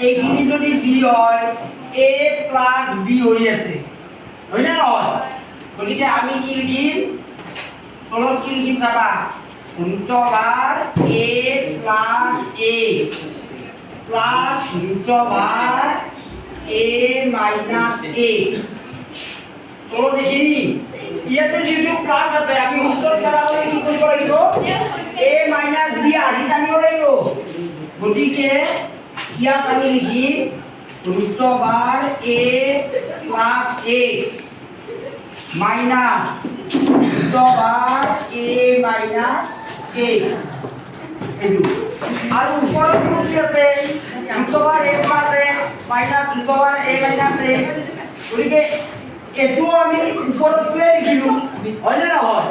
এইখিনি যদি বি হয় এ প্লাস বি হৈ আছে হয় না নহয় গতিকে আমি কি লিখিম তলত কি লিখিম চাবা √r a plus a plus √r a minus a তলত এইখিনি ইয়াতে যিটো প্লাস আছে আমি উত্তর পেলাবলৈ কি কৰিব লাগিব a মাইনাস b আদি টানিব লাগিব গতিকে ইয়াত আমি লিখিম √r a plus x minus √r a minus x এইটো আৰু ওপৰত কি আছে √r a plus x minus √r a minus x গতিকে এটো আমি ওপৰত লিখিলো হয় না নহয়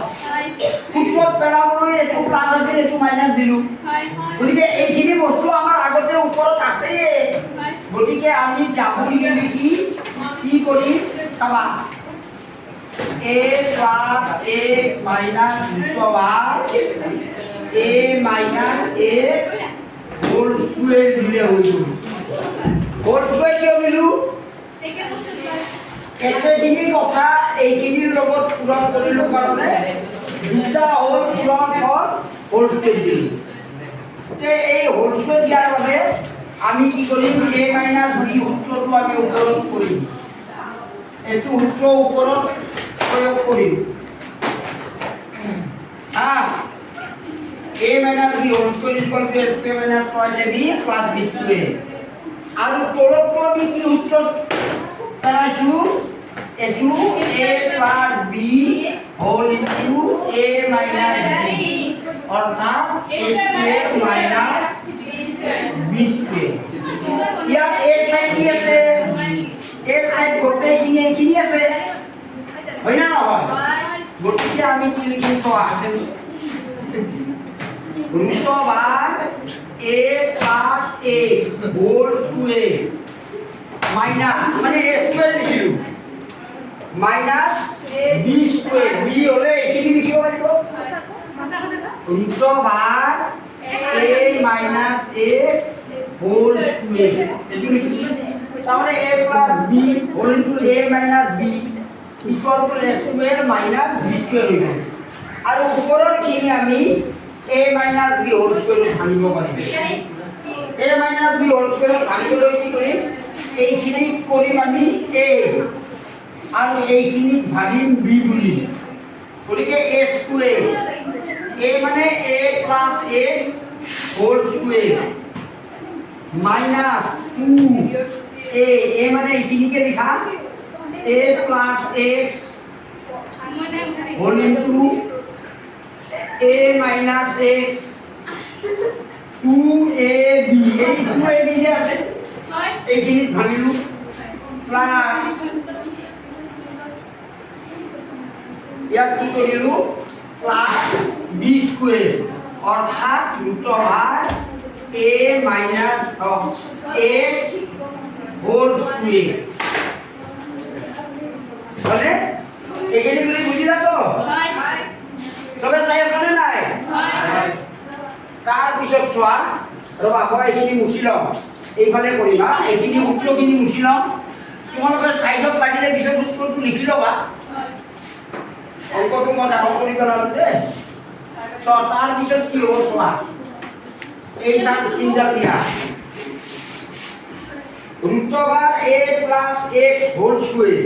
ওপৰত পেলাবলৈ এটো প্লাস আছে এটো মাইনাস দিলো গতিকে এইখিনি বস্তু আমাৰ আগতে ওপৰত আছে গতিকে আমি যাবই লিখি কি কৰিম চাবা a plus x minus √r a minus x whole square দিলে হইল whole square কি হইল একেখিনি কথা এইখিনিৰ লগত পূৰণ কৰিলো কাৰণে দুটা হ'ল পূৰণ হ'ল whole square দিল তে এই whole square দিয়াৰ বাবে আমি কি কৰিম a minus b সূত্ৰটো আমি ওপৰত কৰিম এটো সূত্ৰ ওপৰত প্ৰয়োগ কৰিম a minus b whole square is equal to a square minus 5ab plus b square আৰু তলতটো আমি কি সূত্র পেলাইছো এটো a plus b whole into a minus b অর্থাৎ a square minus b square ইয়াত a ঠাই কি আছে এর ঠাই গোটেইখিনি এইখিনি আছে হয় না নহয় গতিকে আমি কি লিখিম চোৱা √r a plus x whole square minus মানে a square লিখিলো মাইনাস b square b হলে এইখিনি লিখিব লাগিব √r a minus x whole square এটো লিখিছো তাহলে a plus b whole into a minus b equal to a square minus b square হইব আৰু ওপৰৰ খিনি আমি a minus b whole square ভাঙিব পাৰিম a minus b whole square ভাঙিবলৈ কি কৰিম এইখিনি কৰিম আমি a আৰু এইখিনি ভাঙিম b বুলি গতিকে a square a মানে a plus x whole square minus 2 a মানে এইখিনিকে লিখা a plus x whole into a minus x 2ab এই 2ab যে আছে এইখিনি ভাঙিলো প্লাস ইয়াত কি কৰিলো প্লাস b square অৰ্থাৎ √r a minus x whole square বলে এখানে গুলি বুঝিলা তো সবে চাই আছে নাই তার পিছত ছোৱা ৰবা মই এইখিনি মুছি লম এইফালে কৰিবা এইখিনি সূত্ৰখিনি মুছি লম তোমালোকে সাইডত লাগিলে পিছত সূত্ৰটো লিখি লবা অঙ্কটো মই ডাঙৰ কৰি পেলাম দে তাৰ পিছত কি হ'ব ছোৱা এই সাত চিন্তা দিয়া √r a plus x whole square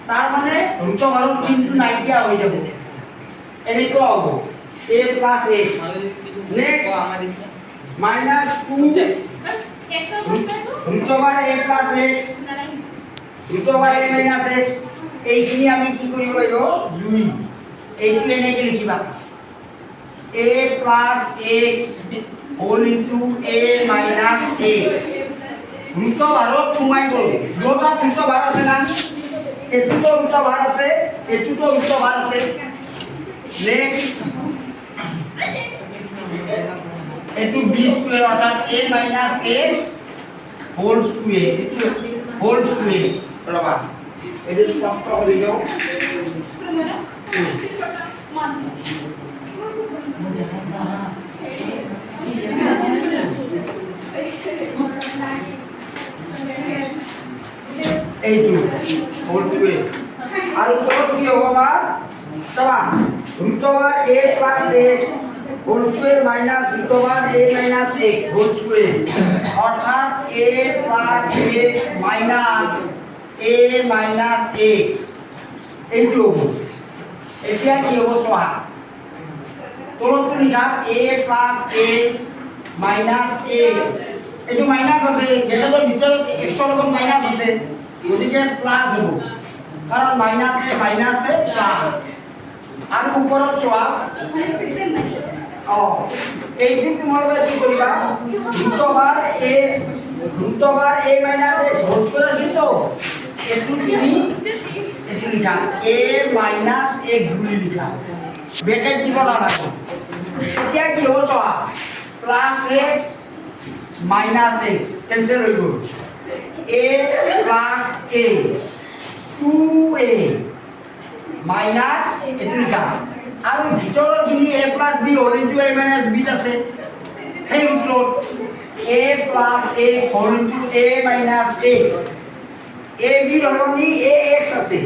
তার মানে √r চিহ্ন নাইকিয়া হৈ যাব এনেকুৱা হ'ব a plus x next minus 2 √r a plus x √r a minus x এইখিনি আমি কি কৰিব লাগিব 2 এইটো এনেকৈ লিখিবা a plus x whole into a minus x √r সোমাই গ'ল দুটা √r আছে না এটুটো √r আছে এটুটো √r আছে নেক্সট এটু b স্কয়ার অর্থাৎ a minus x whole square এটু whole square রবা এটা স্পষ্ট হয়ে যাও এইটো হোল স্কুৱেৰ আৰু তলত কি হ'ব বা চাবা root over a plus x whole square minus root over a minus x whole square অৰ্থাৎ a plus x minus a minus x এইটো হ'ব এতিয়া কি হ'ব চোৱা তলতটো লিখা a plus x minus x এইটো মাইনাছ আছে ব্ৰেকেটৰ ভিতৰত x ৰ লগত মাইনাছ আছে গতিকে প্লাছ হ'ব কাৰণ মাইনাছে মাইনাছে প্লাছ আৰু ওপৰত চোৱা এইটো তোমালোকে কি কৰিবা root over a minus x whole square আছিল তো এইটো তুমি এইটো লিখা a মাইনাছ x বুলি লিখা ব্ৰেকেট দিব নালাগে এতিয়া কি হ'ব চোৱা plus x minus x cancel হৈ গ'ল a plus a 2a minus এইটো লিখা আৰু ভিতৰৰ খিনি a plus b whole into a minus b আছে সেই উত্তৰত a plus a whole into a minus x a b সলনি ax আছে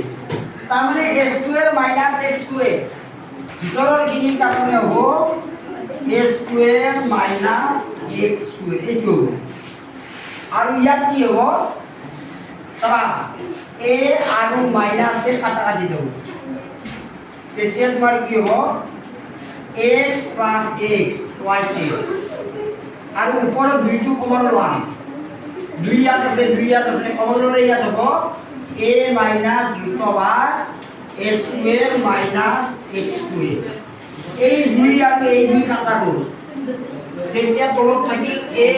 তাৰমানে a square minus x square ভিতৰৰ খিনি তাৰমানে হ'ব a square minus x square এইটো আৰু ইয়াত কি হ'ব চাবা a আৰু মাইনাছ এ কাটা কাটি দেব তেতিয়া তোমাৰ কি হ'ব x plus x twice x আৰু ওপৰত দুইটো কমন লোৱা দুই ইয়াত আছে কমন ল'লে ইয়াত হ'ব a minus root over a square minus x square এই দুই আৰু এই দুই কাটা গ'ল তেতিয়া তলত থাকিল a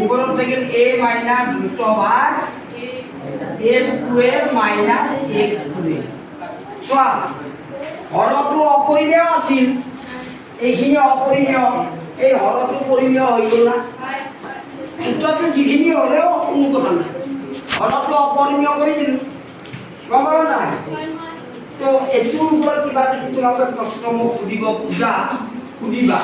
ওপৰত থাকিল a minus root over a square minus x square চোৱা হৰটো অপৰিমেয় আছিল এইখিনি অপৰিমেয় এই হৰটো পৰিমেয় হৈ গ'ল না উত্তৰটো যিখিনি হ'লেও কোনো কথা নাই হৰটো অপৰিমেয় কৰি দিলোঁ গম পালা নাই তো এইটোৰ ওপৰত কিবা যদি তোমালোকে প্ৰশ্ন মোক সুধিবা